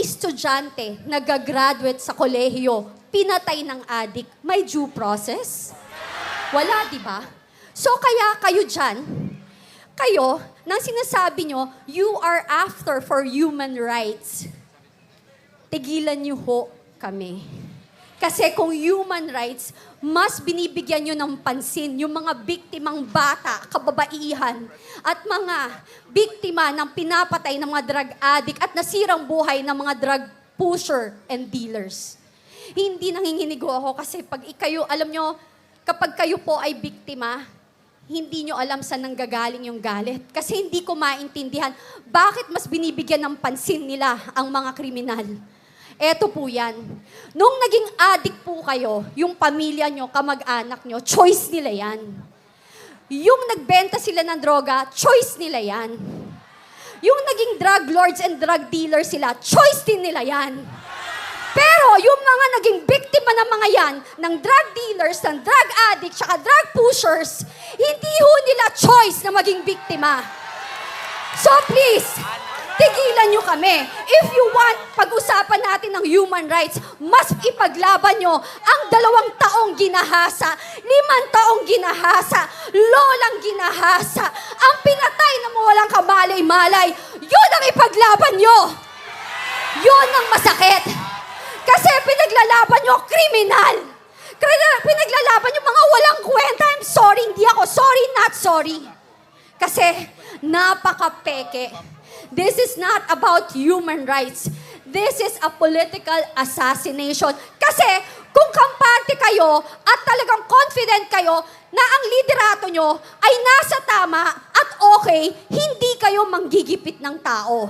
estudyante nagagraduate sa kolehiyo, pinatay ng adik, may due process? Wala, di ba? So kaya kayo dyan, kayo, nang sinasabi nyo, you are after for human rights, tigilan nyo ho kami. Kasi kung human rights, mas binibigyan nyo ng pansin yung mga biktimang bata, kababaihan, at mga biktima ng pinapatay ng mga drug addict at nasirang buhay ng mga drug pusher and dealers. Hindi nanginginigo ako kasi pag kayo, alam nyo, kapag kayo po ay biktima, hindi nyo alam saan nanggagaling yung galit. Kasi hindi ko maintindihan bakit mas binibigyan ng pansin nila ang mga kriminal. Eto po yan. Nung naging addict po kayo, yung pamilya nyo, kamag-anak nyo, choice nila yan. Yung nagbenta sila ng droga, choice nila yan. Yung naging drug lords and drug dealers sila, choice din nila yan. Pero yung mga naging biktima ng mga yan, ng drug dealers, ng drug addicts, saka drug pushers, hindi ho nila choice na maging biktima. So please, tigilan nyo kami. If you want, pag-usapan natin ng human rights, mas ipaglaban nyo ang 2 taong ginahasa, 5 taong ginahasa, lolang ginahasa, ang pinatay na mawalang kamalay-malay, yun ang ipaglaban nyo. Yun ang masakit. Kasi pinaglalaban nyo kriminal. Pinaglalaban nyo mga walang kwenta. I'm sorry, hindi ako sorry, not sorry. Kasi napaka-peke. This is not about human rights. This is a political assassination. Kasi kung kampante kayo at talagang confident kayo na ang liderato nyo ay nasa tama at okay, hindi kayo manggigipit ng tao.